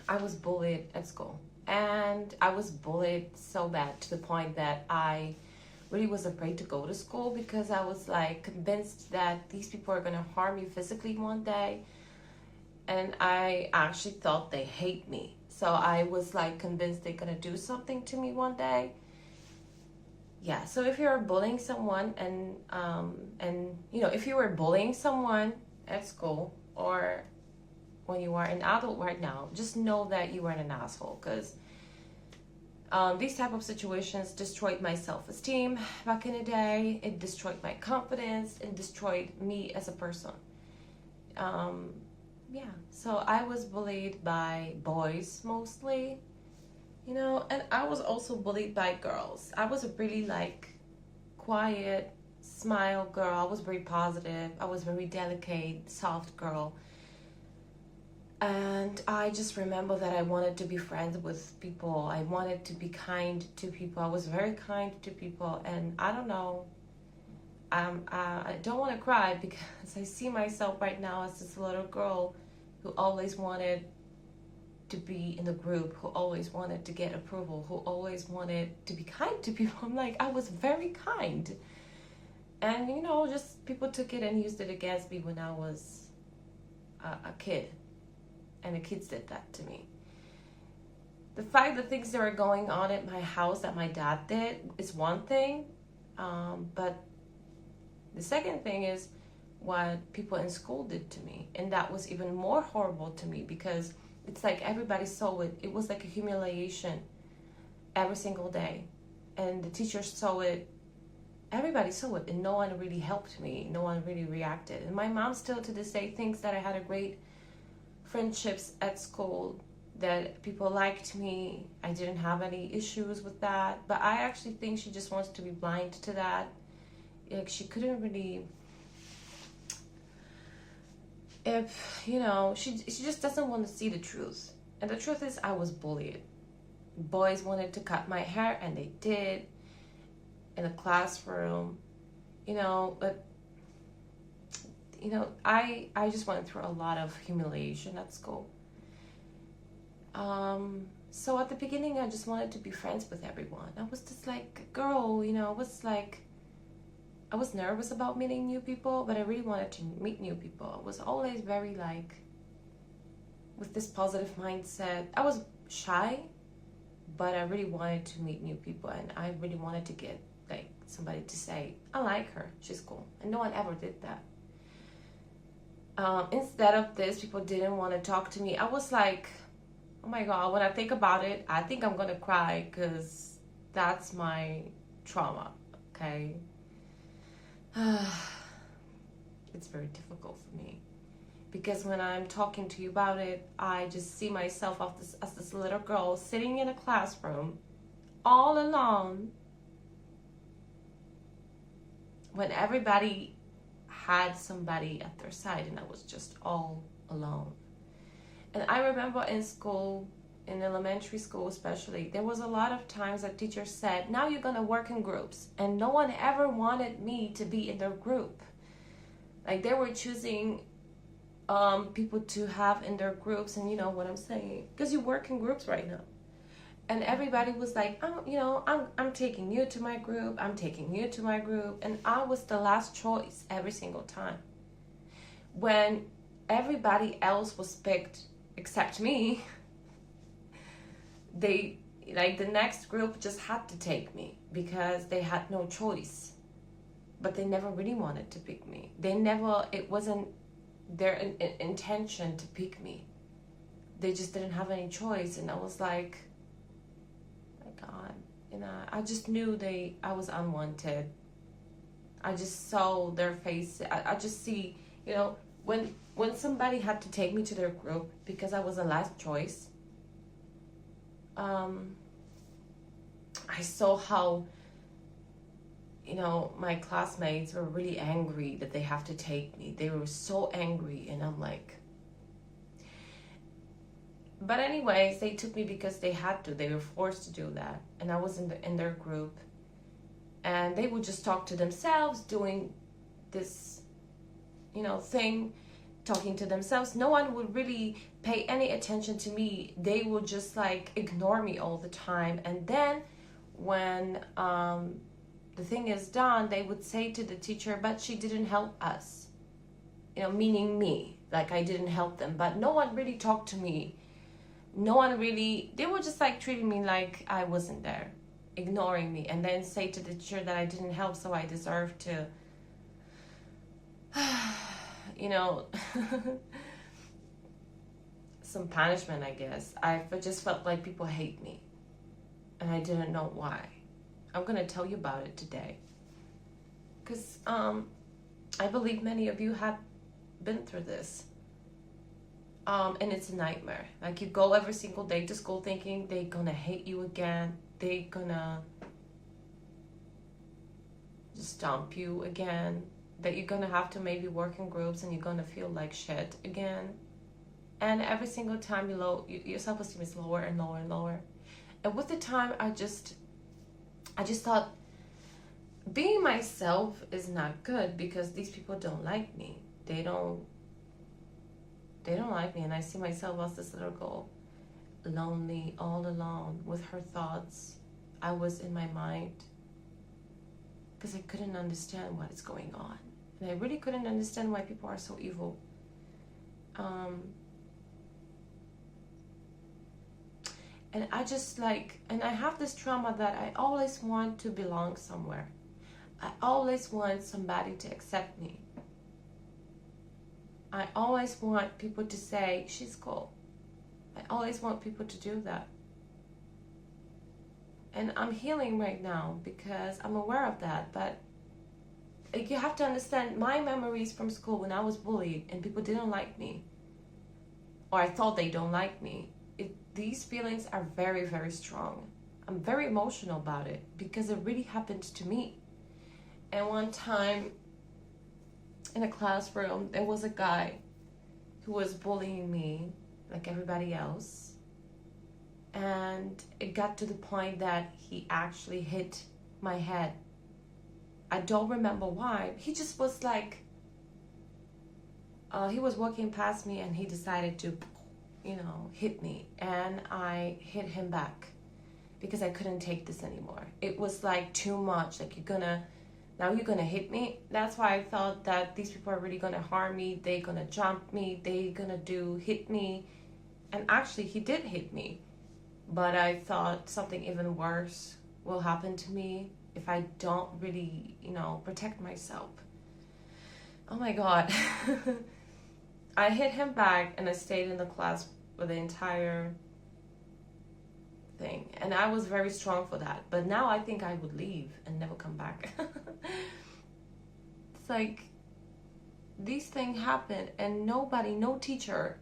I was bullied at school. And I was bullied so bad to the point that I really was afraid to go to school because I was like convinced that these people are going to harm me physically one day. And I actually thought they hate me. So I was like convinced they're going to do something to me one day. Yeah, so if you're bullying someone and you know, if you were bullying someone at school or when you are an adult right now, just know that you weren't an asshole because these type of situations destroyed my self-esteem back in the day. It destroyed my confidence and destroyed me as a person. Yeah, so I was bullied by boys mostly, you know, and I was also bullied by girls. I was a really like quiet, smile girl. I was very positive. I was very delicate, soft girl. And I just remember that I wanted to be friends with people. I wanted to be kind to people. I was very kind to people. And I don't know, I don't want to cry because I see myself right now as this little girl who always wanted to be in the group, who always wanted to get approval, who always wanted to be kind to people. I'm like, I was very kind. And, you know, just people took it and used it against me when I was a kid. And the kids did that to me. The fact that things that were going on at my house that my dad did is one thing. But the second thing is what people in school did to me. And that was even more horrible to me because it's like everybody saw it. It was like a humiliation every single day. And the teachers saw it. Everybody saw it. And no one really helped me. No one really reacted. And my mom still to this day thinks that I had a great friendships at school, that people liked me. I didn't have any issues with that. But I actually think she just wants to be blind to that. Like she couldn't really, if, you know, she just doesn't want to see the truth. And the truth is I was bullied. Boys wanted to cut my hair and they did in a classroom, you know, but you know, I just went through a lot of humiliation at school. So at the beginning, I just wanted to be friends with everyone. I was just like a girl, you know, I was nervous about meeting new people, but I really wanted to meet new people. I was always very like, with this positive mindset. I was shy, but I really wanted to meet new people and I really wanted to get like somebody to say, I like her, she's cool. And no one ever did that. Instead of this, people didn't want to talk to me. I was like, oh my God, when I think about it, I think I'm going to cry because that's my trauma, okay? It's very difficult for me because when I'm talking to you about it, I just see myself as this little girl sitting in a classroom all alone when everybody had somebody at their side and I was just all alone. And I remember in school, in elementary school especially, there was a lot of times that teachers said, now you're gonna work in groups. And no one ever wanted me to be in their group. Like they were choosing people to have in their groups, and you know what I'm saying, because you work in groups right now. And everybody was like, oh, you know, I'm taking you to my group, I'm taking you to my group. And I was the last choice every single time. When everybody else was picked except me, they, like the next group just had to take me because they had no choice. But they never really wanted to pick me. It wasn't their intention to pick me. They just didn't have any choice. And I was like, God, you know, I just knew I was unwanted. I just saw their face. I just see, you know, when somebody had to take me to their group because I was the last choice, I saw how, you know, my classmates were really angry that they have to take me. They were so angry, and I'm like, but anyways, they took me because they had to. They were forced to do that. And I was in their group. And they would just talk to themselves, doing this, you know, thing talking to themselves. No one would really pay any attention to me. They would just like ignore me all the time. And then when the thing is done, they would say to the teacher, but she didn't help us, you know, meaning me, like I didn't help them. But no one really talked to me. No one really, they were just like treating me like I wasn't there, ignoring me, and then say to the teacher that I didn't help, so I deserve to you know, some punishment, I guess. I just felt like people hate me, and I didn't know why. I'm gonna tell you about it today, because I believe many of you have been through this, and it's a nightmare. Like, you go every single day to school thinking they're gonna hate you again, they're gonna just stomp you again, that you're gonna have to maybe work in groups and you're gonna feel like shit again. And every single time your self-esteem is lower and lower and lower. And with the time, I just thought being myself is not good, because these people don't like me. They don't like me. And I see myself as this little girl, lonely, all alone with her thoughts. I was in my mind, because I couldn't understand what is going on. And I really couldn't understand why people are so evil. And I just and I have this trauma that I always want to belong somewhere. I always want somebody to accept me. I always want people to say, she's cool. I always want people to do that. And I'm healing right now because I'm aware of that. But you have to understand, my memories from school when I was bullied and people didn't like me, or I thought they don't like me, these feelings are very, very strong. I'm very emotional about it because it really happened to me. And one time in a classroom, there was a guy who was bullying me like everybody else. And it got to the point that he actually hit my head. I don't remember why. He just was like, he was walking past me and he decided to, hit me. And I hit him back because I couldn't take this anymore. It was like too much. Like, now you're gonna hit me? That's why I thought that these people are really gonna harm me. They're gonna jump me. They're gonna hit me. And actually, he did hit me. But I thought something even worse will happen to me if I don't really, protect myself. Oh my God. I hit him back and I stayed in the class for the entire thing. And I was very strong for that. But now I think I would leave and never come back. It's like, these things happen and no teacher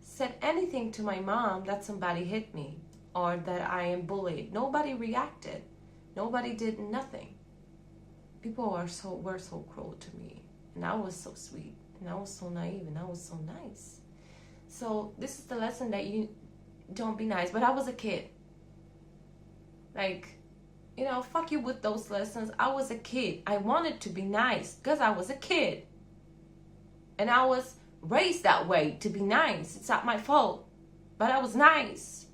said anything to my mom that somebody hit me or that I am bullied. Nobody reacted. Nobody did nothing. People were so cruel to me. And I was so sweet. And I was so naive. And I was so nice. So this is the lesson, that you don't be nice. But I was a kid. Like, fuck you with those lessons. I was a kid. I wanted to be nice because I was a kid. And I was raised that way, to be nice. It's not my fault. But I was nice.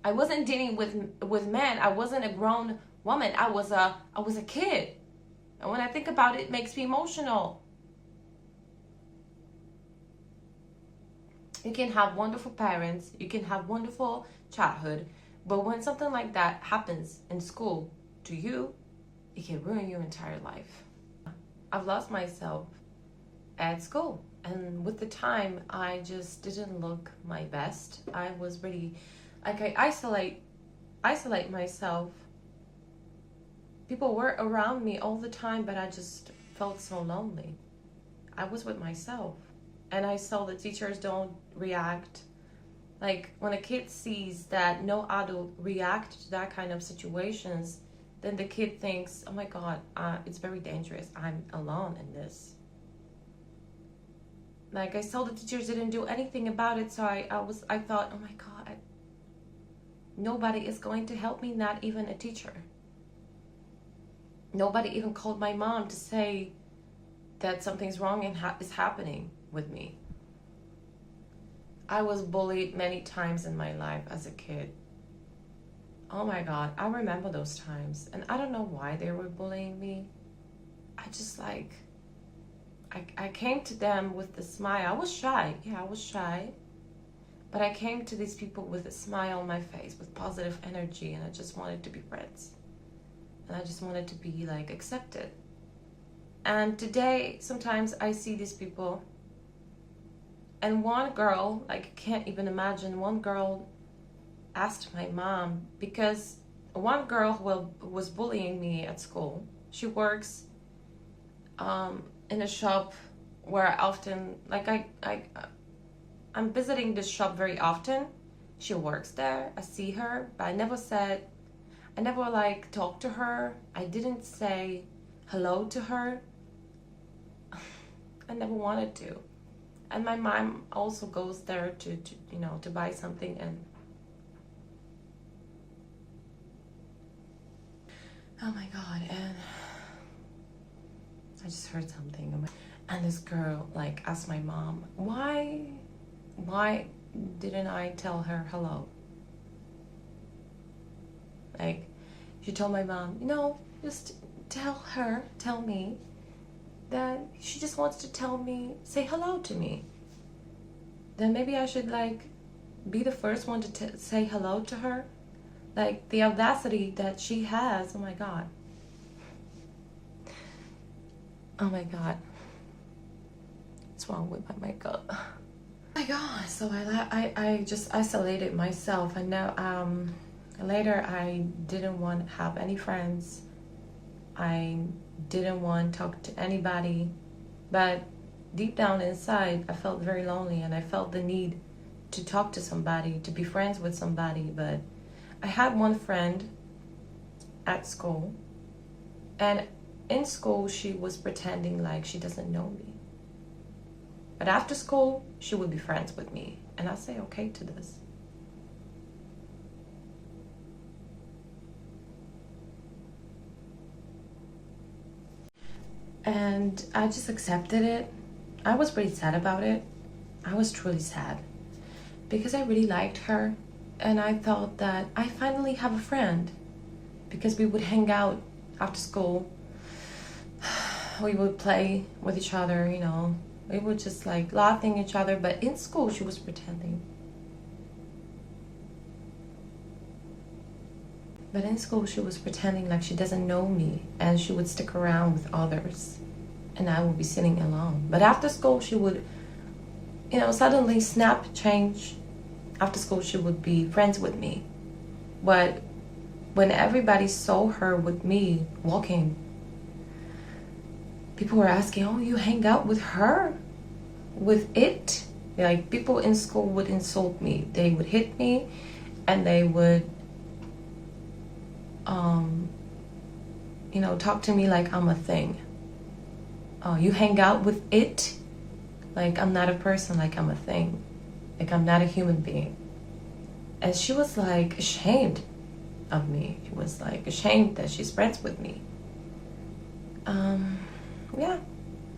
I wasn't dealing with men. I wasn't a grown woman. I was a kid. And when I think about it, it makes me emotional. You can have wonderful parents. You can have wonderful childhood. But when something like that happens in school to you, it can ruin your entire life. I've lost myself at school. And with the time, I just didn't look my best. I was really, I isolate myself. People were around me all the time, but I just felt so lonely. I was with myself. And I saw the teachers don't react. Like, when a kid sees that no adult react to that kind of situations, then the kid thinks, oh my God, it's very dangerous. I'm alone in this. Like, I saw the teachers didn't do anything about it, so I thought, oh my God, nobody is going to help me, not even a teacher. Nobody even called my mom to say that something's wrong and is happening. with me. I was bullied many times in my life as a kid. Oh my God, I remember those times. And I don't know why they were bullying me. I just like, I came to them with a smile. I was shy. Yeah, I was shy. But I came to these people with a smile on my face, with positive energy, and I just wanted to be friends. And I just wanted to be like accepted. And today, sometimes I see these people, and one girl, like I can't even imagine, one girl asked my mom, because one girl who was bullying me at school, she works in a shop where I often, like I'm visiting this shop very often. She works there. I see her, but I never like talked to her. I didn't say hello to her. I never wanted to. And my mom also goes there to to buy something, and oh my God, and I just heard something. And this girl like asked my mom, why didn't I tell her hello? Like, she told my mom, just tell me that she just wants to say hello to me. Then maybe I should like be the first one to say hello to her. Like, the audacity that she has, oh my God. Oh my God. What's wrong with my makeup? Oh my God, so I just isolated myself, and now later I didn't want to have any friends. I didn't want to talk to anybody, but deep down inside I felt very lonely, and I felt the need to talk to somebody, to be friends with somebody. But I had one friend at school, and in school she was pretending like she doesn't know me. But after school, she would be friends with me. And I say okay to this. And I just accepted it. I was pretty sad about it. I was truly sad. Because I really liked her. And I thought that I finally have a friend. Because we would hang out after school. We would play with each other, We were just like laughing at each other, but in school she was pretending. But in school she was pretending like she doesn't know me, and she would stick around with others, and I would be sitting alone. But after school she would, suddenly change. After school she would be friends with me. But when everybody saw her with me walking, people were asking, oh, you hang out with her? With it? Like, people in school would insult me. They would hit me, and they would, talk to me like I'm a thing. Oh, you hang out with it? Like, I'm not a person, like I'm a thing. Like, I'm not a human being. And she was, like, ashamed of me. She was, like, ashamed that she's friends with me. Yeah,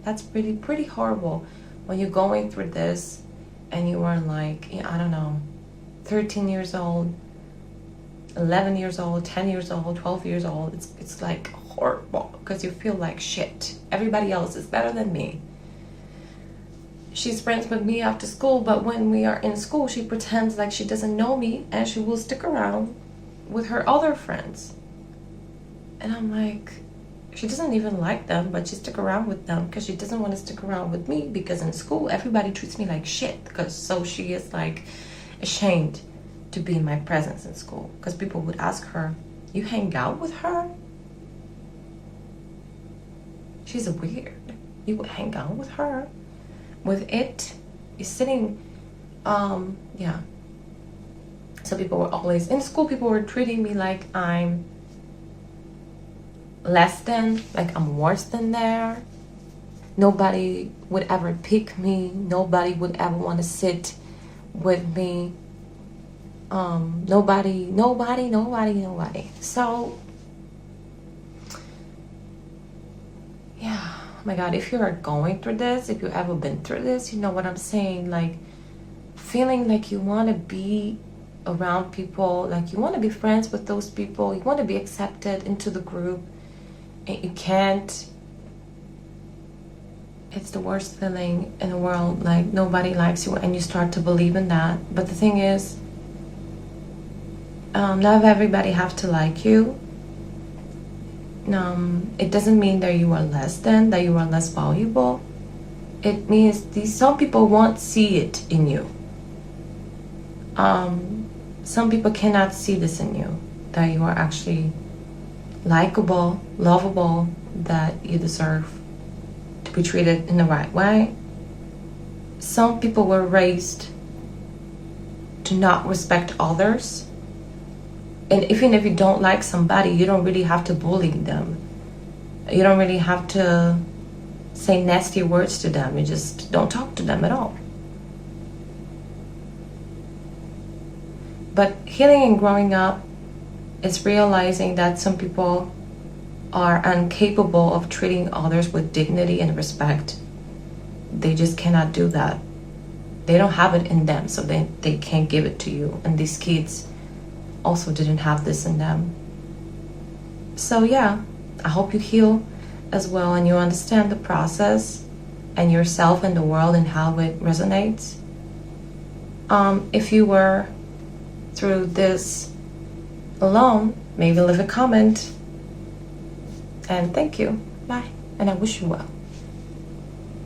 that's pretty horrible when you're going through this and you are like, I don't know, 13 years old, 11 years old, 10 years old, 12 years old. It's like horrible because you feel like shit. Everybody else is better than me. She's friends with me after school, but when we are in school, she pretends like she doesn't know me, and she will stick around with her other friends. And I'm like, she doesn't even like them, but she stick around with them because she doesn't want to stick around with me, because in school everybody treats me like shit. So she is like ashamed to be in my presence in school, because people would ask her, you hang out with her? She's weird. You would hang out with her? With it? You're sitting, yeah. So people were always, in school people were treating me like I'm less than, like I'm worse than there. Nobody would ever pick me. Nobody would ever want to sit with me. Nobody. So, yeah, my God, if you are going through this, if you've ever been through this, you know what I'm saying. Like, feeling like you want to be around people, like you want to be friends with those people, you want to be accepted into the group, and you can't. It's the worst feeling in the world. Like, nobody likes you, and you start to believe in that. But the thing is, not everybody have to like you. It doesn't mean that you are less than, that you are less valuable. It means some people won't see it in you. Some people cannot see this in you, that you are actually likable, lovable, that you deserve to be treated in the right way. Some people were raised to not respect others. And even if you don't like somebody, you don't really have to bully them. You don't really have to say nasty words to them. You just don't talk to them at all. But healing and growing up is realizing that some people are incapable of treating others with dignity and respect. They just cannot do that. They don't have it in them, so they can't give it to you. And these kids also didn't have this in them. So yeah, I hope you heal as well, and you understand the process and yourself and the world and how it resonates. If you were through this alone, maybe leave a comment. And thank you. Bye. And I wish you well.